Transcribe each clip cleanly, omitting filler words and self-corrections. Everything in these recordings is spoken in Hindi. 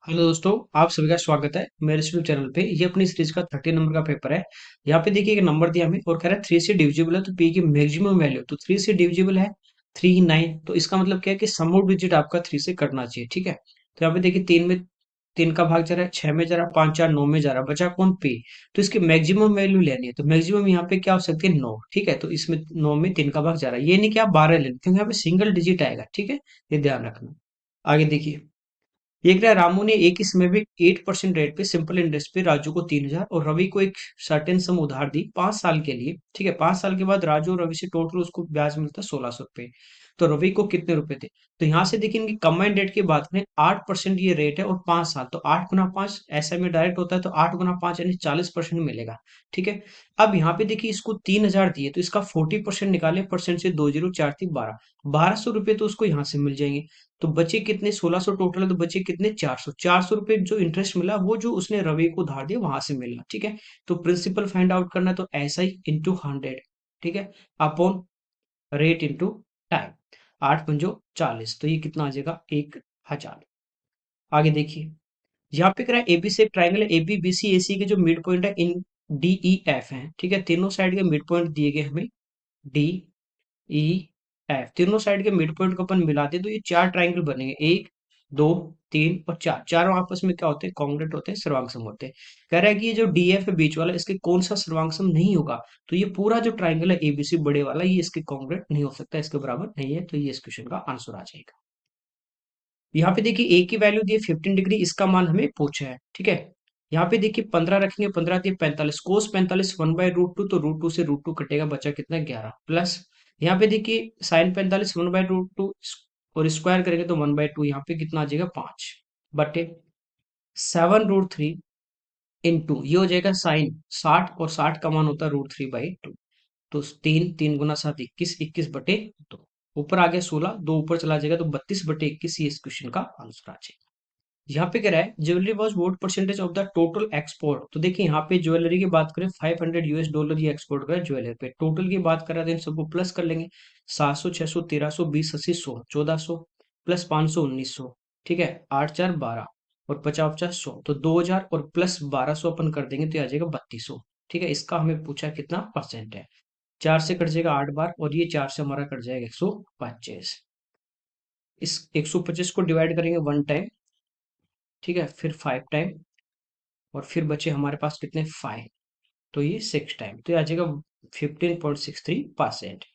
हेलो दोस्तों, आप सभी का स्वागत है मेरे यूट्यूब चैनल पे। ये अपनी सीरीज का 30 नंबर का पेपर है। यहाँ पे देखिए एक नंबर दिया हमें और कह रहा है 3 से डिविजिबल है, तो पी की मैक्सिमम वैल्यू तो 3 से डिविजिबल है 3 9। तो इसका मतलब क्या है कि सम ऑफ डिजिट आपका 3 से कटना चाहिए। ठीक है, तो यहाँ पे देखिए 3 का भाग जा रहा है, 6 में जा रहा है, 5 4 9 में जा रहा है, बचा कौन पी। तो इसकी मैक्सिमम वैल्यू लेनी है, तो मैक्सिमम यहाँ पे क्या हो सकती है 9। ठीक है, तो इसमें 9 में 3 का भाग जा रहा है, ये नहीं कि आप 12 लेना, क्योंकि यहाँ पे सिंगल डिजिट आएगा। ठीक है, ये ध्यान रखना। आगे देखिए, ये कह रहा है रामू ने एक ही समय में 8% रेट पे सिंपल इंटरेस्ट पे राजू को 3,000 और रवि को एक सर्टेन सम उधार दी 5 साल के लिए। ठीक है, 5 साल के बाद राजू और रवि से टोटल उसको ब्याज मिलता 1600 रुपए। तो रवि को कितने रुपए थे। तो यहाँ से देखिए इनकी कंबाइंड रेट की बात करें, 8% ये रेट है और 5 साल, तो 8 गुना 5 ऐसा में डायरेक्ट होता है, तो 8 गुना 5 यानी 40% मिलेगा। ठीक है, अब यहाँ पे देखिए इसको 3,000 दिए, तो इसका 40% निकाले, परसेंट से 20 4 3 12, 1200 रुपये तो उसको यहाँ से मिल जाएंगे। तो बचे कितने, 1600 टोटल है, तो बचे कितने 400। 400 रुपये जो इंटरेस्ट मिला वो जो उसने रवि को उधार दिया वहां से मिलना। ठीक है, तो प्रिंसिपल फाइंड आउट करना है, तो ऐसा ही इंटू 100। ठीक है, अपॉन रेट इंटू टाइम, 8 पंजो 40, तो ये कितना आ जाएगा 1,000। आगे देखिए, यहाँ पे करा एबी से एक ट्राइंगल है, एबी बीसी एसी के जो मिड पॉइंट है इन डी ई एफ है। ठीक है, तीनों साइड के मिड पॉइंट दिए गए हमें, डी ई एफ, तीनों साइड के मिड पॉइंट को अपन मिलाते हैं तो ये 4 ट्राइंगल बनेंगे, 1 2 3 और 4, चारों आपस में क्या होते हैं, कॉन्ग्रुएंट होते हैं, सर्वांगसम होते हैं। कह रहा है कि ये जो डी एफ है बीच वाला, इसके कौन सा सर्वांगसम नहीं होगा। तो ये पूरा जो ट्राइंगल है एबीसी बड़े वाला, ये इसके कॉन्ग्रुएंट नहीं हो सकता, इसके बराबर नहीं है, तो ये इस क्वेश्चन का आंसर आ जाएगा। यहाँ पे देखिए ए की वैल्यू दी है 15 डिग्री, इसका मान हमें पूछा है। ठीक है, यहाँ पे देखिए 15 रखेंगे, 15 दिए 45, कोस 45 1/√2, तो √2 से √2 कटेगा, बचा कितना 11 प्लस। यहाँ पे देखिए साइन 45 1/√2 और स्क्वायर करेंगे तो 1/2, यहाँ पे कितना आ जाएगा 5 बटे 7√3 इंटू ये हो जाएगा साइन 60, और 60 का मान होता है √3/2। तो 3 3 गुना 7 21, 21/2, ऊपर आ गया 16, 2 ऊपर चला जाएगा तो 32/21, ये इस क्वेश्चन का आंसर आ जाएगा। यहाँ पे कह रहा है jewellery was vote percentage of the total export. तो देखिए यहाँ पे ज्वेलरी की बात करें, $500 ये एक्सपोर्ट करा ज्वेलरी पे, टोटल की बात करा तो इन सबको प्लस कर लेंगे, 700 600 1300 20 80 100 1400 प्लस 500 1900। ठीक है, 8 4 12 और 50 50 100, तो 2,000 और प्लस 1200 अपन कर देंगे तो ये आ जाएगा 3200। ठीक है, इसका हमें पूछा कितना परसेंट है। 4 से कट जाएगा 8 बार, और ये 4 से हमारा कट जाएगा 125। इस 125 को डिवाइड करेंगे 1 टाइम, ठीक है, फिर 5 टाइम, और फिर बचे हमारे पास कितने 5, तो ये 6 टाइम, तो ये आ जाएगा 15.63%।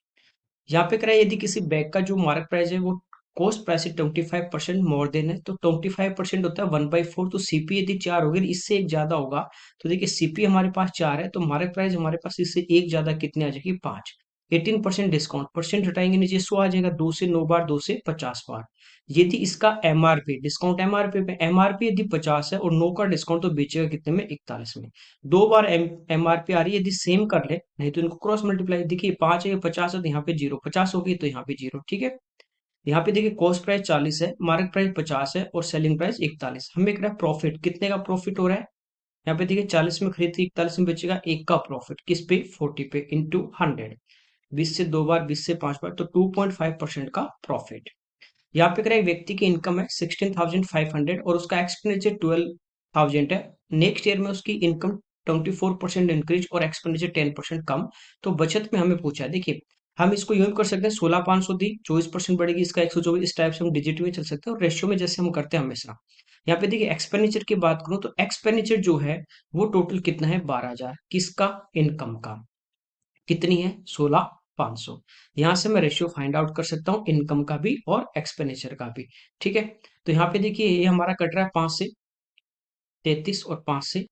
यहाँ पे करा यदि किसी बैग का जो मार्क प्राइस है वो कॉस्ट प्राइस से 25% मोर देन है, तो 25% होता है 1/4, तो सीपी यदि 4 होगी, इससे एक ज्यादा होगा। तो देखिए सीपी हमारे पास 4 है, तो मार्क प्राइस हमारे पास इससे एक ज्यादा कितनी आ जाएगी 5। 18% डिस्काउंट, परसेंट हटाएंगे नीचे 100 आ जाएगा, 2 से 9 बार, 2 से 50 बार। यदि इसका एमआरपी डिस्काउंट, एमआरपी पे एमआरपी यदि 50 है और 9 का डिस्काउंट, तो बेचेगा कितने में 41 में। 2 बार एमआरपी आ रही है, यदि सेम कर ले, नहीं तो इनको क्रॉस मल्टीप्लाई, देखिए 5 है 50 है, तो यहाँ पे 0 50 होगी, तो यहाँ पे 0। ठीक है, यहाँ पे देखिए कॉस्ट प्राइस 40 है, मार्केट प्राइस 50 है और सेलिंग प्राइस 41। हमें एक प्रॉफिट कितने का प्रॉफिट हो रहा है। यहाँ पे देखिए 40 में खरीद थी, 41 में बेचेगा, एक का प्रॉफिट किस पे 40 पे इंटू 100, 20 से 2 बार, 20 से 5 बार, तो 2.5% का प्रॉफिट। यहाँ पे करें व्यक्ति की इनकम है 16,500 और उसका एक्सपेंडिचर 12,000 है। नेक्स्ट ईयर में उसकी इनकम 24% इंक्रीज और एक्सपेंडिचर 10% कम। तो बचत में हमें पूछा है, देखिए हम इसको यूं भी कर सकते हैं, 16,500 दी 24% बढ़ेगी, इसका 124, इस टाइप से हम डिजिट में चल सकते हैं, और रेशियो में जैसे हम करते हैं हमेशा। यहाँ पे देखिए एक्सपेंडिचर की बात करूं तो एक्सपेंडिचर जो है वो टोटल कितना है 12,000, किसका, इनकम का। कितनी है 16,500। यहां से मैं रेशियो फाइंड आउट कर सकता हूँ इनकम का भी और एक्सपेंडिचर का भी। ठीक है, तो यहाँ पे देखिए ये हमारा कट रहा है 5 से 33 और 5 से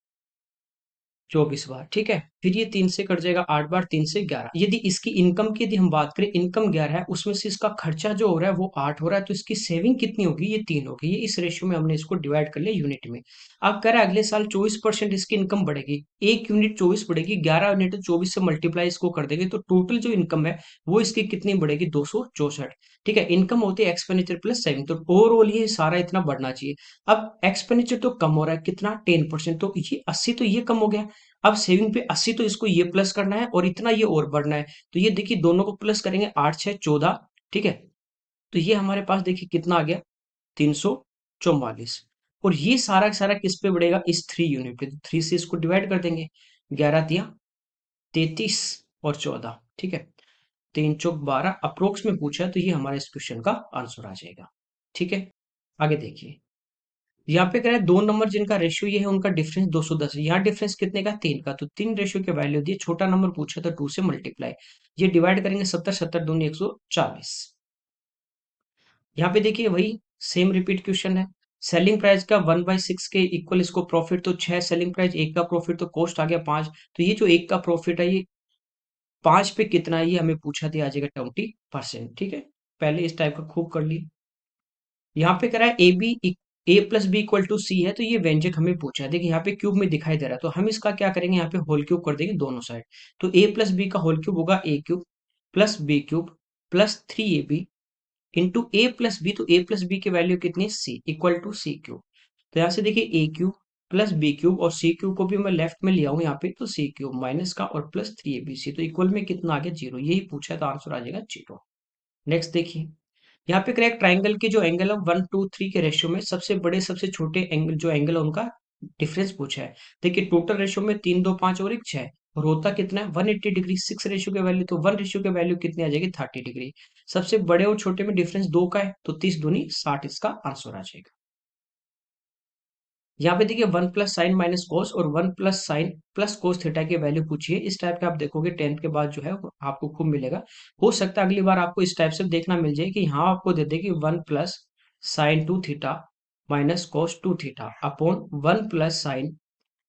24 बार। ठीक है, फिर ये 3 से कट जाएगा 8 बार, 3 से 11। यदि इसकी इनकम की यदि हम बात करें, इनकम 11 है, उसमें से इसका खर्चा जो हो रहा है वो 8 हो रहा है, तो इसकी सेविंग कितनी होगी, ये 3 होगी। ये इस रेशियो में हमने इसको डिवाइड कर लिया यूनिट में। अब कह रहा है अगले साल 24% इसकी इनकम बढ़ेगी, एक यूनिट 24 बढ़ेगी, 11 यूनिट 24 से मल्टीप्लाई इसको कर देंगे, तो टोटल जो इनकम है वो इसकी कितनी बढ़ेगी 264। ठीक है, इनकम होती है एक्सपेंडिचर प्लस सेविंग, तो ओवरऑल ये सारा इतना बढ़ना चाहिए। अब एक्सपेंडिचर तो कम हो रहा है, कितना 10%, तो ये 80, तो ये कम हो गया। अब सेविंग पे 80, तो इसको ये प्लस करना है और इतना ये और बढ़ना है, तो ये देखिए दोनों को प्लस करेंगे, 8 6 14। ठीक है, तो ये हमारे पास देखिए कितना आ गया 344। और ये सारा का सारा किस पे बढ़ेगा, इस 3 यूनिट पे। तो 3 से इसको डिवाइड कर देंगे, 11 तिया 33 और 14, ठीक है, 3 चौक 12 अप्रोक्स में पूछा है, तो ये हमारा इस क्वेश्चन का आंसर आ जाएगा। ठीक है, आगे देखिए, यहाँ पे कह रहा है 2 नंबर जिनका रेशियो ये है उनका डिफरेंस 210 है। यहाँ डिफरेंस कितने का, 3 का, तो 3 रेशियो की वैल्यू दी, छोटा नंबर पूछा तो 2 से मल्टीप्लाई, ये डिवाइड करेंगे 70, 70 दूनी 140। यहाँ पे देखिए वही सेम रिपीट क्वेश्चन है, सेलिंग प्राइस का 1/6 के इक्वल इसको प्रॉफिट, तो 6 सेलिंग प्राइस, एक का प्रॉफिट, तो कॉस्ट आ गया 5। तो ये जो एक का प्रॉफिट है ये 5 पे कितना है, ये हमें पूछा दिया, आ जाएगा 20%। ठीक है, पहले इस टाइप का खूब कर लिए। यहाँ पे कह रहा है A+B=C है, तो ये व्यंजक हमें पूछा है। देखिए यहाँ पे क्यूब में दिखाई दे रहा है, तो हम इसका क्या करेंगे, यहाँ पे होल क्यूब कर देंगे दोनों साइड। तो A+B का होल क्यूब होगा A³ plus B³ plus 3AB into A+B, तो A+B की वैल्यू कितनी है, C इक्वल टू C³। तो यहाँ से देखिए A³ प्लस B³ और C³ को भी मैं लेफ्ट में लिया हूँ यहाँ पे, तो C³ माइनस का और प्लस 3ABC, तो इक्वल में कितना आ गया, 0, यही पूछा है, तो आंसर आ जाएगा 0। नेक्स्ट देखिए, यहाँ पे करेक्ट ट्राइंगल के जो एंगल है 1 2 3 के रेशियो में सबसे बड़े सबसे छोटे एंगल जो एंगल है उनका डिफरेंस पूछा है। देखिए टोटल रेशियो में 3 2 5 और एक 6, और होता कितना है 180 डिग्री। 6 रेशियो के वैल्यू, तो 1 रेशियो के वैल्यू कितनी आ जाएगी, 30 डिग्री। सबसे बड़े और छोटे में डिफरेंस 2 का है, तो 30 दूनी 60 इसका आंसर आ जाएगा। यहाँ पे देखिए 1 + sin - cos और 1 + sin + cos थीटा की वैल्यू पूछिए। इस टाइप का आप देखोगे 10th के बाद जो है वो आपको खूब मिलेगा। हो सकता है अगली बार आपको इस टाइप से देखना मिल जाए कि यहाँ आपको दे दे कि 1 + sin 2 theta - cos 2 theta upon 1 + sin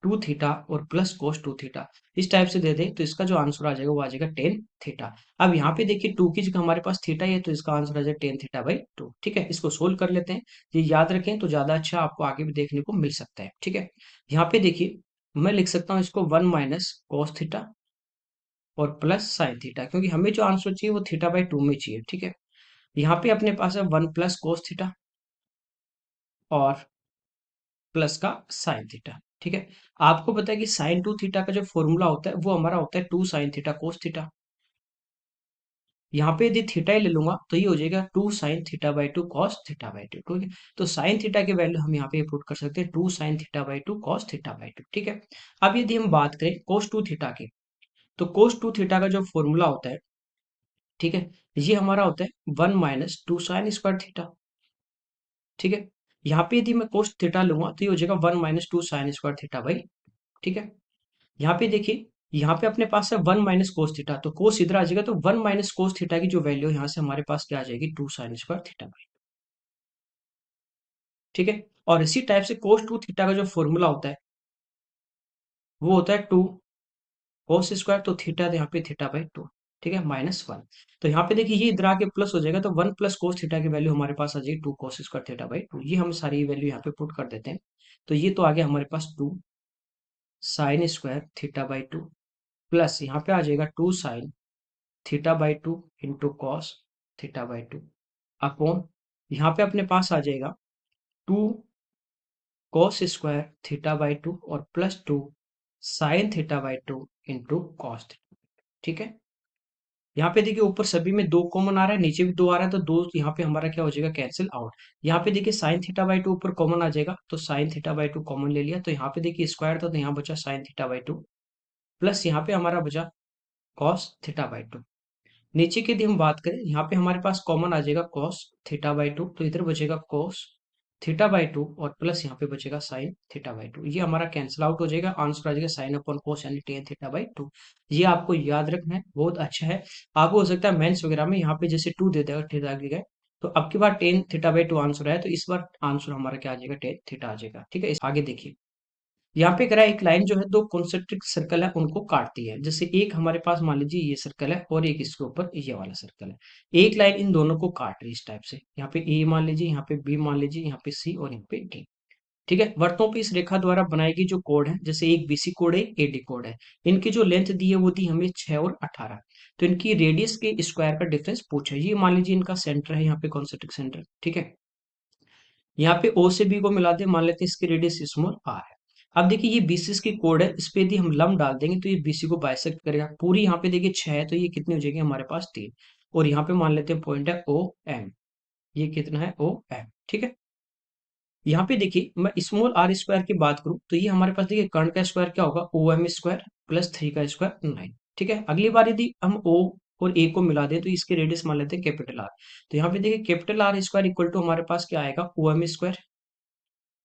2 theta और प्लस cos 2 थीटा, इस टाइप से दे दे, तो इसका जो आंसर आ जाएगा वो आ जाएगा 10 थीटा। अब यहाँ पे देखिए 2 की जगह हमारे पास थीटा ही है, तो इसका आंसर आ जाएगा 10 थीटा/2। ठीक है, इसको सोल्व कर लेते हैं, ये याद रखें तो ज्यादा अच्छा आपको आगे भी देखने को मिल सकता है। ठीक है, यहाँ पे देखिए मैं लिख सकता हूँ इसको 1 - cos थीटा और प्लस साइन थीटा, क्योंकि हमें जो आंसर चाहिए वो थीटा/2 में चाहिए। ठीक है, यहाँ पे अपने पास है 1 + cos थीटा और प्लस का साइन थीटा। ठीक है, आपको पता है कि sin 2 थीटा का जो फॉर्मूला होता है वो हमारा होता है 2 sin थीटा cos थीटा। यहाँ पे यदि थीटा ही ले लूंगा तो ये हो जाएगा 2 sin थीटा/2 cos थीटा/2। ठीक है, तो साइन थीटा की वैल्यू हम यहाँ पे पुट कर सकते हैं 2 sin थीटा/2 cos थीटा/2। ठीक है, अब यदि हम बात करें cos 2 थीटा की, तो cos 2 थीटा का जो फॉर्मूला होता है, ठीक है, ये हमारा होता है 1 - 2 sin² थीटा। ठीक है, यहाँ पे यदि मैं cos थीटा लूंगा तो ये हो जाएगा 1 - 2 sin² थीटा। ठीक है, यहाँ पे देखिए, यहाँ पे अपने पास है 1 - cos थीटा, तो कोस इधर आ जाएगा, तो 1 - cos थीटा की जो वैल्यू है यहाँ से हमारे पास क्या आ जाएगी, 2 sin² थीटा। ठीक है, और इसी टाइप से cos 2 थीटा का जो फॉर्मूला होता है वो होता है 2 cos², तो थीटा यहाँ पे थीटा/2। ठीक है, -1। तो यहाँ पे देखिए ये इधर आके प्लस हो जाएगा, तो 1 + cos थीटा की वैल्यू हमारे पास आ जाएगी 2 cos² थीटा/2। ये हम सारी वैल्यू यहाँ पे पुट कर देते हैं, तो ये तो आ गया हमारे पास 2 sin² थीटा/2 प्लस यहाँ पे आ जाएगा 2 sin थीटा/2 इंटू cos थीटा/2 अपॉन यहाँ पे अपने पास आ जाएगा 2 cos² थीटा/2 और प्लस 2 sin थीटा/2 इंटू कॉस। ठीक है, यहाँ पे देखिए ऊपर सभी में 2 कॉमन आ रहा है, नीचे भी 2 आ रहा है, तो 2 यहाँ पे हमारा क्या हो जाएगा, कैंसिल आउट। यहाँ पे देखिए sin थीटा/2 ऊपर कॉमन आ जाएगा, तो sin थीटा/2 कॉमन ले लिया, तो यहाँ पे देखिए स्क्वायर था, तो यहाँ बचा sin थीटा/2 प्लस यहाँ पे हमारा बचा cos थीटा/2। नीचे की यदि हम बात करें, यहाँ पे हमारे पास कॉमन आ जाएगा cos थीटा/2, तो इधर बचेगा cos थीटा/2 और प्लस यहाँ पे बचेगा sin थीटा/2। ये हमारा कैंसिल आउट हो जाएगा, आंसर आ जाएगा sin/cos यानी tan थीटा/2। ये आपको याद रखना है, बहुत अच्छा है। आपको हो सकता है मेंस वगैरह में यहाँ पे जैसे 2 दे देगा थीटा की जगह, तो अब की बार tan थीटा/2 आंसर है, तो इस बार आंसर हमारा क्या आ जाएगा, tan थीटा आ जाएगा। ठीक है, आगे देखिए, यहाँ पे करा एक लाइन जो है दो कॉन्सेंट्रिक सर्कल है उनको काटती है। जैसे एक हमारे पास मान लीजिए ये सर्कल है और एक इसके ऊपर ये वाला सर्कल है, एक लाइन इन दोनों को काट रही है इस टाइप से। यहाँ पे ए मान लीजिए, यहाँ पे बी मान लीजिए, यहाँ पे सी और यहाँ पे डी। ठीक है, वृत्तों पे इस रेखा द्वारा बनाई गई जो कोड है, जैसे एक बीसी कोड है, एडी कोड है, इनकी जो लेंथ दी है वो दी हमें 6 और 18। तो इनकी रेडियस के स्क्वायर का डिफरेंस पूछा है। ये मान लीजिए इनका सेंटर है यहाँ पे कॉन्सेंट्रिक सेंटर। ठीक है, यहाँ पे ओ से बी को मिला दे, मान लेते हैं इसकी रेडियस स्मॉल आर है। अब देखिए ये बीसी की कोड है, इस पे यदि हम लंब डाल देंगे तो ये बीसी को बाइसेक्ट करेगा। पूरी यहाँ पे देखिए 6 है, तो ये कितनी हो जाएगी हमारे पास 3, और यहाँ पे मान लेते हैं पॉइंट है ओ एम, ये कितना है ओ एम। ठीक है, यहाँ पे देखिए मैं स्मॉल आर स्क्वायर की बात करूँ तो ये हमारे पास देखिए कर्ण का स्क्वायर क्या होगा ओ एम स्क्वायर प्लस 3 का स्क्वायर 9। ठीक है, अगली बार यदि हम ओ और ए को मिला दें तो इसके रेडियस मान लेते हैं कैपिटल आर। तो यहाँ पे देखिए capital R square equal to हमारे पास क्या आएगा ओ एम स्क्वायर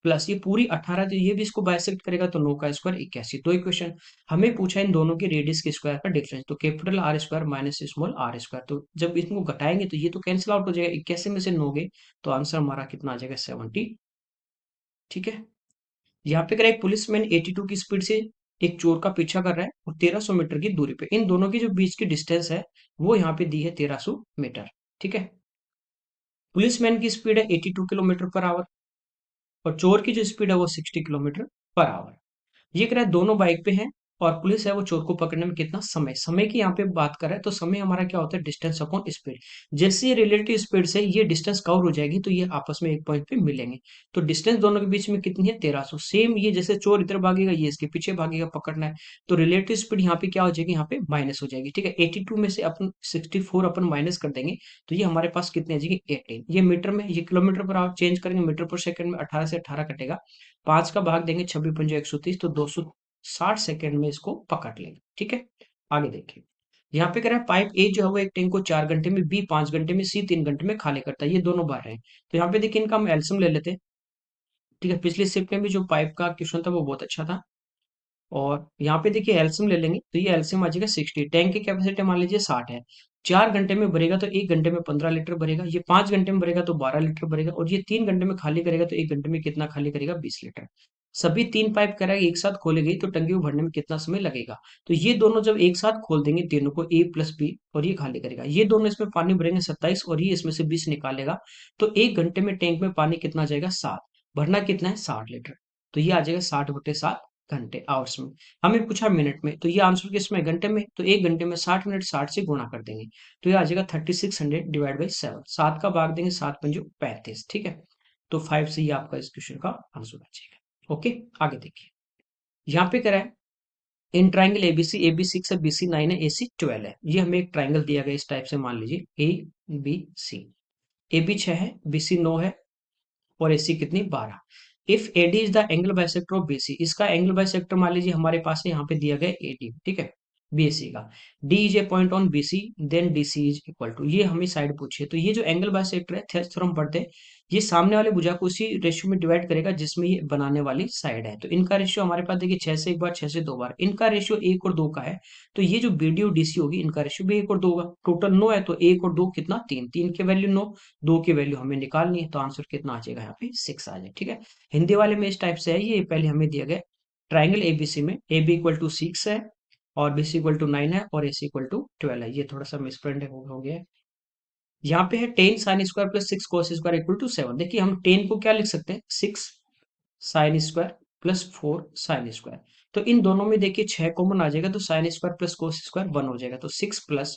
प्लस ये पूरी 18, तो ये भी इसको बाइसेक्ट करेगा तो 9 का स्क्वायर 81। दो इक्वेशन हमें पूछा इन दोनों के रेडियस के स्क्वायर का डिफरेंस, तो capital R square minus small R square, तो जब इनको घटाएंगे तो ये तो कैंसिल आउट हो जाएगा, 81 में से 9 गए तो आंसर हमारा कितना आ जाएगा 70। ठीक है, यहाँ पे करें एक पुलिसमैन 82 की स्पीड से एक चोर का पीछा कर रहा है और 1300 मीटर की दूरी पे, इन दोनों की जो बीच की डिस्टेंस है वो यहाँ पे दी है 1300 मीटर। ठीक है, पुलिसमैन की स्पीड है 82 किलोमीटर पर आवर और चोर की जो स्पीड है वो 60 किलोमीटर पर आवर। ये कह रहा है दोनों बाइक पे हैं और पुलिस है वो चोर को पकड़ने में कितना समय, समय की यहाँ पे बात कर रहा है तो समय हमारा क्या होता है डिस्टेंस अपॉन स्पीड। जैसे ये रिलेटिव स्पीड से ये डिस्टेंस कवर हो जाएगी तो ये आपस में एक पॉइंट पे मिलेंगे। तो डिस्टेंस दोनों के बीच में कितनी है 1300। सेम ये जैसे चोर इधर भागेगा ये इसके पीछे भागेगा पकड़ना है, तो रिलेटिव स्पीड यहाँ पे क्या हो जाएगी यहाँ पे माइनस हो जाएगी। ठीक है, 82 में से अपन 64 अपन माइनस कर देंगे तो ये हमारे पास कितने आ जाएगी 18। ये मीटर में, ये किलोमीटर पर आप चेंज करेंगे मीटर पर सेकंड में 18 से 18 कटेगा, 5 का भाग देंगे 26 पंजे 130 तो 260 सेकेंड में इसको पकड़ लेंगे। ठीक है, आगे देखिए यहाँ पे कह रहा है पाइप ए जो है वो एक टैंक को 4 घंटे में, बी 5 घंटे में, सी 3 घंटे में खाली करता है, ये दोनों बार हैं। तो यहाँ पे देखिए इनका हम एल्सियम ले लेते हैं। ठीक है, पिछले शिफ्ट में भी जो पाइप का क्वेश्चन था वो बहुत अच्छा था और यहाँ पे देखिए एल्सियम ले लेंगे तो ये एल्सियम आ जाएगा 60। टैंक की कैपेसिटी मान लीजिए 60 है, 4 घंटे में भरेगा तो 1 घंटे में 15 लीटर भरेगा, ये 5 घंटे में भरेगा तो 12 लीटर भरेगा और ये 3 घंटे में खाली करेगा तो 1 घंटे में कितना खाली करेगा 20 लीटर। सभी तीन पाइप कराएगा एक साथ खोलेगी तो टंकी को भरने में कितना समय लगेगा। तो ये दोनों जब एक साथ खोल देंगे तीनों को ए प्लस बी और ये खाली करेगा, ये दोनों इसमें पानी भरेंगे 27 और ये इसमें से 20 निकालेगा, तो 1 घंटे में टैंक में पानी कितना जाएगा 7, भरना कितना है 60 लीटर। तो ये आ जाएगा 60/7 घंटे आवर्स में। हमें पूछा मिनट में तो ये आंसर किस में घंटे में, तो 1 घंटे में 60 मिनट 60 से गुणा कर देंगे तो ये आ जाएगा 3600/7। 7 का भाग देंगे 7 पंजे 35। ठीक है, तो 5 से ये आपका इस क्वेश्चन का आंसर आ जाएगा। ओके, आगे देखिए यहाँ पे कह रहा है इन ट्राइंगल एबीसी 6 है, बीसी 9 है, एसी 12 है। ये हमें एक ट्राइंगल दिया गया इस टाइप से, मान लीजिए A B C, A B 6 है, बीसी 9 है और एसी कितनी 12। If AD is the angle bisector of BC, इसका एंगल बाइसेक्टर मान लीजिए हमारे पास है यहाँ पे दिया गया एडी। ठीक है, बीएससी का D is a point on BC then DC is equal to, ये हमें साइड पूछी है तो ये जो एंगल बाइसेक्टर है थेल्स थ्योरम पढ़ते हैं, ये सामने वाले भुजा को उसी रेशियो में डिवाइड करेगा जिसमें ये बनाने वाली साइड है। तो इनका रेशियो हमारे पास देखिए 6 से एक बार 6 से दो बार, इनका रेशियो 1 और 2 का है, तो ये जो बीडी और डीसी होगी इनका रेशियो भी 1 और 2 होगा। टोटल 9 है तो 1 और 2 कितना 3, 3 की वैल्यू 9, 2 की वैल्यू हमें निकालनी है तो आंसर कितना आ जाएगा यहाँ पे 6 आ जाए। ठीक है, हिंदी वाले में इस टाइप से है, ये पहले हमें दिया गया ट्राइंगल एबीसी में ए बी इक्वल टू 6 है और बी सी इक्वल टू 9 है और ए सी इक्वल टू 12 है। ये थोड़ा सा मिसप्रिंट हो गया है। यहाँ पे है 10 sin square plus 6 cos square equal to 7। देखिए हम 10 को क्या लिख सकते हैं 6 sign square plus 4 sin square, तो इन दोनों में देखिए 6 कॉमन आ जाएगा तो sin square plus cos square 1 हो जाएगा, तो 6 प्लस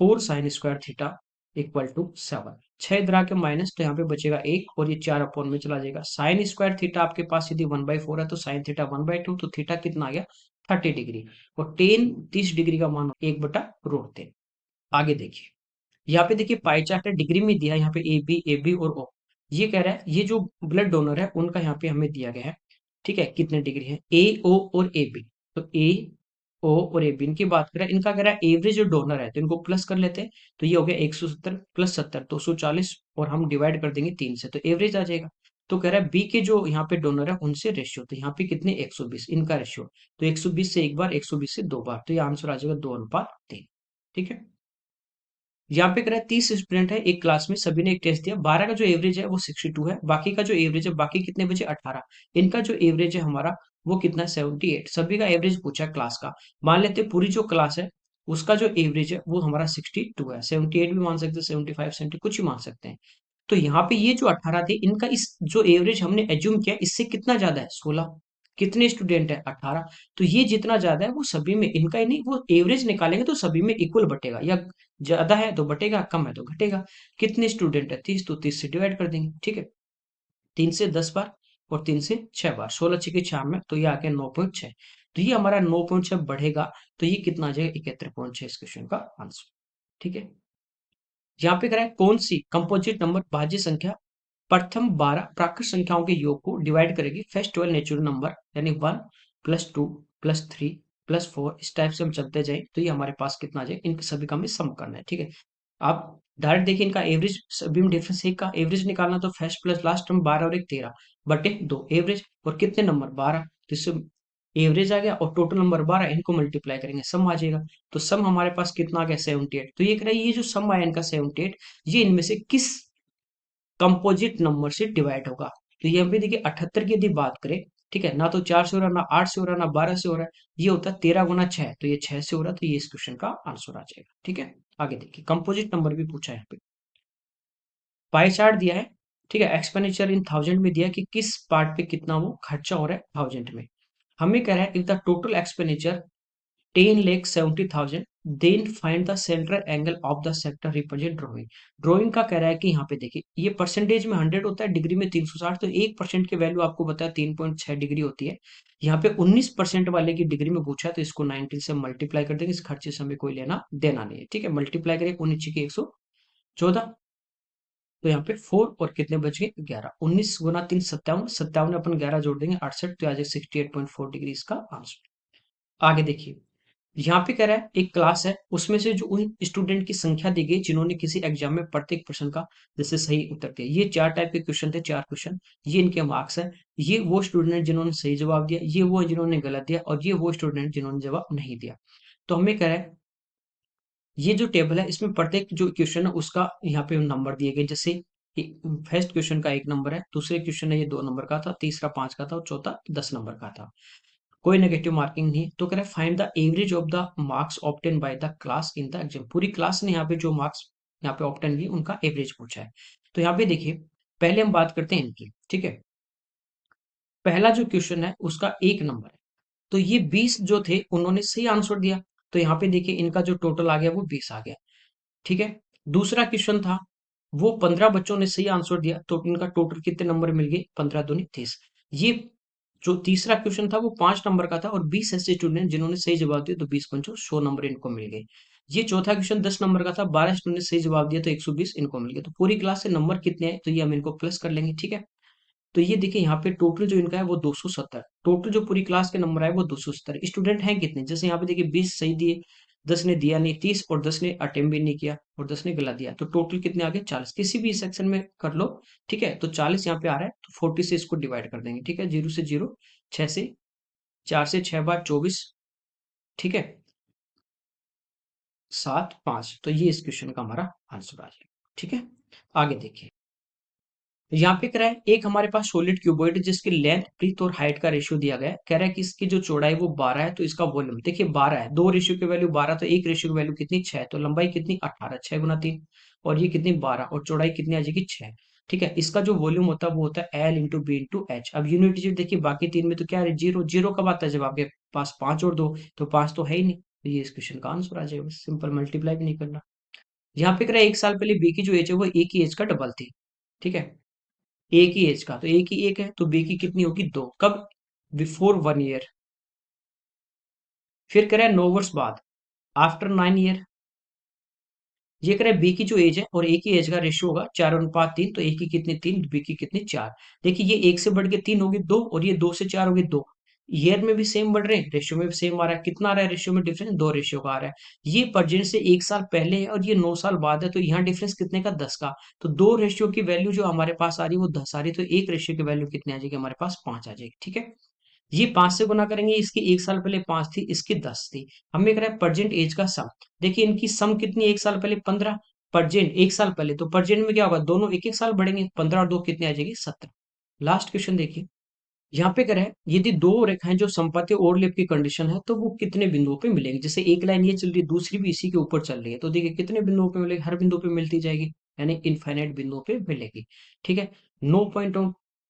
4 sin square theta equal to 7। 6 इधर आके माइनस तो यहाँ पे बचेगा 1 और ये 4 अपॉन में चला जाएगा। साइन स्क्वायर थीटा आपके पास यदि 1/4 है तो साइन थीटा 1/2, तो थीटा कितना आ गया 30 डिग्री और टेन 30 डिग्री का मान 1/√3। आगे देखिए यहाँ पे देखिए पाई चार्ट है, डिग्री में दिया है यहाँ पे ए बी और ओ। ये कह रहा है ये जो ब्लड डोनर है उनका यहाँ पे हमें दिया गया है। ठीक है, कितने डिग्री है ए ओ और ए बी, तो ए ओ और ए बी इनकी बात करें, इनका कह रहा है एवरेज जो डोनर है तो इनको प्लस कर लेते हैं, तो ये हो गया 170 प्लस 70 240 और हम डिवाइड कर देंगे 3 से तो एवरेज आ जाएगा। तो कह रहा है बी के जो यहाँ पे डोनर है उनसे रेशियो, तो यहाँ पे कितने 120 इनका रेशियो, तो 120 से एक बार 120 से दो बार, तो ये आंसर आ जाएगा 2:3। ठीक है, यहाँ पे कह रहा है 30 स्टूडेंट है एक क्लास में, सभी ने एक टेस्ट दिया, 12 का जो एवरेज है वो 62 है, बाकी का जो एवरेज है बाकी कितने बचे 18, इनका जो एवरेज है हमारा वो कितना है 78। सभी का एवरेज पूछा है क्लास का, मान लेते हैं पूरी जो क्लास है उसका जो एवरेज है वो हमारा 62 है, 78 भी मान सकते हैं 75 70 कुछ ही मान सकते हैं। तो यहाँ पे ये जो 18 थे इनका इस जो एवरेज हमने एज्यूम किया इससे कितना ज्यादा है 16, कितने स्टूडेंट है 18, तो ये जितना ज्यादा है वो सभी में, इनका ही नहीं वो एवरेज निकालेंगे तो सभी में इक्वल बटेगा, या ज्यादा है तो बटेगा कम है तो घटेगा। कितने स्टूडेंट है 30, तो 30 से डिवाइड कर देंगे। ठीक है, 3 से 10 बार और 3 से 6 बार, 16 6 96 तो ये आ गया 9.6, तो ये हमारा 9.6 बढ़ेगा तो ये कितना आ जाएगा 71.6 इस क्वेश्चन का आंसर। ठीक है, यहाँ पे कह रहा है कौन सी कंपोजिट नंबर भाज्य संख्या प्रथम 12 प्राकृत संख्याओं के योग को डिवाइड करेगी फर्स्ट 12 नेचुरल नंबर, यानी 1 प्लस 2 प्लस 3 प्लस 4, इस टाइप से हम चलते जाए तो ये हमारे पास कितना आ जाए, इन सभी का हमें सम करना है। ठीक है, आप डायरेक्ट देखिए इनका एवरेज, सभी में डिफरेंस एक का एवरेज निकालना, तो फर्स्ट प्लस लास्ट टर्म 12 और एक 13 बटे 2 एवरेज, और कितने नंबर 12, तो इससे एवरेज आ गया और टोटल नंबर 12, इनको मल्टीप्लाई करेंगे सम आ जाएगा। तो सम हमारे पास कितना आ गया 78। तो ये कह रहा है ये जो सम आया इनका 78, ये इनमें से किस कंपोजिट नंबर से डिवाइड होगा। तो ये पे देखिए 78 की यदि बात करें, ठीक है, ना तो 4 से हो रहा, ना 8 से हो रहा, ना 12 से हो रहा है, ये होता है 13 गुना 6, तो ये 6 से हो रहा है, तो ये इस क्वेश्चन का आंसर आ जाएगा। ठीक है, आगे देखिए कंपोजिट नंबर भी पूछा है यहाँ पे, पाई चार्ट दिया है। ठीक है, एक्सपेंडिचर इन थाउजेंड में दिया है कि किस पार्ट पे कितना वो खर्चा हो रहा है थाउजेंड में। हमें कह रहा है if the total expenditure 10,70,000, then find the central angle of the sector represent drawing. Drawing का कह रहा है कि यहाँ पे देखिए ये परसेंटेज में 100 होता है, डिग्री में 360, तो 1% की वैल्यू आपको पता है 3.6 डिग्री होती है। यहाँ पे 19% वाले की डिग्री में पूछा है, तो इसको 19 से मल्टीप्लाई कर देंगे, इस खर्चे से हमें कोई लेना देना नहीं है। ठीक है, मल्टीप्लाई करें 19 की 114, तो यहाँ पे 4 और कितने बच गए 11, 19 गुना 3 57, 57 अपन 11 जोड़ देंगे 68, तो आ जाए 68.4 डिग्री इसका आंसर। आगे देखिए, यहाँ पे कह रहा है एक क्लास है, उसमें से जो उन स्टूडेंट की संख्या दी गई जिन्होंने किसी एग्जाम में प्रत्येक प्रश्न का जैसे सही उत्तर दिया। ये 4 टाइप के क्वेश्चन थे, 4 क्वेश्चन, ये इनके मार्क्स है। ये वो स्टूडेंट जिन्होंने सही जवाब दिया, ये वो जिन्होंने गलत दिया, और ये वो स्टूडेंट जिन्होंने जवाब नहीं दिया। तो हमें कह रहा है ये जो टेबल है इसमें प्रत्येक जो क्वेश्चन है उसका यहाँ पे नंबर दिए गए, जैसे फर्स्ट क्वेश्चन का 1 नंबर है, दूसरे क्वेश्चन है ये 2 नंबर का था, तीसरा 5 का था, और चौथा 10 नंबर का था। कोई नेगेटिव मार्किंग नहीं। तो कह रहे find the average of the marks obtain by the class in the exam. पूरी क्लास ने यहाँ पे जो मार्क्स यहाँ पे ऑब्टेन किए उनका एवरेज पूछा है। तो यहाँ पे देखिए पहले हम बात करते हैं इनकी। ठीक है, पहला जो क्वेश्चन है उसका 1 नंबर है, तो ये 20 जो थे उन्होंने सही आंसर दिया, तो यहाँ पे देखिए इनका जो टोटल आ गया वो 20 आ गया। ठीक है, दूसरा क्वेश्चन था वो 15 बच्चों ने सही आंसर दिया, तो इनका टोटल कितने नंबर मिल गए 15 दूनी 30। ये जो तीसरा क्वेश्चन था वो 5 नंबर का था, और 20 ऐसे स्टूडेंट जिन्होंने सही जवाब दिया, तो 20 पंचो 100 नंबर इनको मिल गए। ये चौथा क्वेश्चन 10 नंबर का था, 12 स्टूडेंट ने सही जवाब दिया, तो 120 इनको मिल गया। तो पूरी क्लास से नंबर कितने हैं, तो ये हम इनको प्लस कर लेंगे। ठीक है, तो ये देखिए यहाँ पे टोटल जो इनका है वो 270, टोटल जो पूरी क्लास के नंबर आए वो 270। स्टूडेंट हैं कितने, जैसे यहाँ पे देखिए 20 सही दिए, 10 ने दिया नहीं 30, और 10 ने अटेम्प्ट भी नहीं किया, और 10 ने गलत दिया, तो टोटल कितने आ गए 40। किसी भी सेक्शन में कर लो। ठीक है, तो 40 यहाँ पे आ रहा है, तो 40 से इसको डिवाइड कर देंगे। ठीक है, 0 से 0, 6 से 4 से 6 बार 24, ठीक है, 7 5, तो ये इस क्वेश्चन का हमारा आंसर आ जाएगा। ठीक है, आगे देखिए यहाँ पे कह रहा है एक हमारे पास सॉलिड क्यूबॉइड जिसकी लेंथ ब्रीथ और हाइट का रेशियो दिया गया है। कह रहा है कि इसकी जो चौड़ाई वो 12 है, तो इसका वॉल्यूम देखिए 12 है, दो रेशियो की वैल्यू 12, तो एक रेशियो की वैल्यू कितनी 6, तो लंबाई कितनी 18, 6 गुना 3, और ये कितनी 12, और चौड़ाई कितनी आ जाएगी 6। ठीक है, इसका जो वॉल्यूम होता है वो होता है L into B into H. अब यूनिट डिजिट देखिए बाकी तीन में तो क्या है जीरो, जीरो कब आता है जब आपके पास 5 और 2, तो 5 तो है ही नहीं, तो ये इस क्वेश्चन का आंसर आ जाएगा, सिंपल मल्टीप्लाई भी नहीं करना। यहाँ पे कह रहा है 1 साल पहले बी की जो एज है वो ए की एज का डबल थी। ठीक है, ए की एज का, तो ए की 1 है तो बी की कितनी होगी 2, कब बिफोर 1 ईयर। फिर कह रहा है 9 वर्ष बाद, आफ्टर 9 ईयर। ये कह रहा है बी की जो एज है और ए की एज का रेशियो होगा 4:3, तो ए की कितनी 3, बी की कितनी 4। देखिए ये 1 से बढ़ के 3 होगी 2, और ये 2 से 4 होगी 2। ईयर में भी सेम बढ़ रहे हैं, रेशियो में भी सेम आ रहा है, कितना आ रहा है रेशियो में डिफरेंस 2 रेशियो का आ रहा है। ये प्रेजेंट से 1 साल पहले है और ये 9 साल बाद है, तो यहाँ डिफरेंस कितने का 10 का। तो 2 रेशियो की वैल्यू जो हमारे पास आ रही है वो 10 आ रही है, तो एक रेशियो की वैल्यू कितनी आ जाएगी हमारे पास 5 आ जाएगी। ठीक है, ये 5 से गुना करेंगे, इसकी 1 साल पहले 5 थी, इसकी 10 थी। हमें कह रहा है प्रेजेंट एज का सम। देखिए इनकी सम कितनी 1 साल पहले 15, प्रेजेंट 1 साल पहले, तो प्रेजेंट में क्या होगा दोनों एक एक साल बढ़ेंगे, 15 और 2 कितने आ जाएगी 17। लास्ट क्वेश्चन देखिए, यहाँ पे कह रहा है यदि दो रेखाएं जो समपाती ओवरलैप की कंडीशन है तो वो कितने बिंदुओं पे मिलेंगे। जैसे एक लाइन ये चल रही है, दूसरी भी इसी के ऊपर चल रही है, तो देखिए कितने बिंदुओं पे मिलेगी, हर बिंदु पे मिलती जाएगी, यानी इनफाइनाइट बिंदुओं पे मिलेगी। ठीक है, नो पॉइंट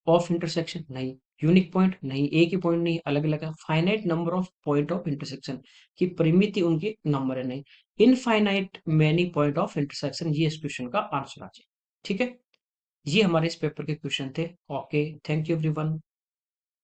ऑफ इंटरसेक्शन नहीं, यूनिक पॉइंट नहीं, एक ही पॉइंट नहीं, अलग अलग है, finite number of point of intersection की परिमिति उनके नंबर है नहीं, infinite many point of intersection, ये इस क्वेश्चन का आंसर आ जाए। ठीक है, ये हमारे इस पेपर के क्वेश्चन थे। Okay, thank you everyone.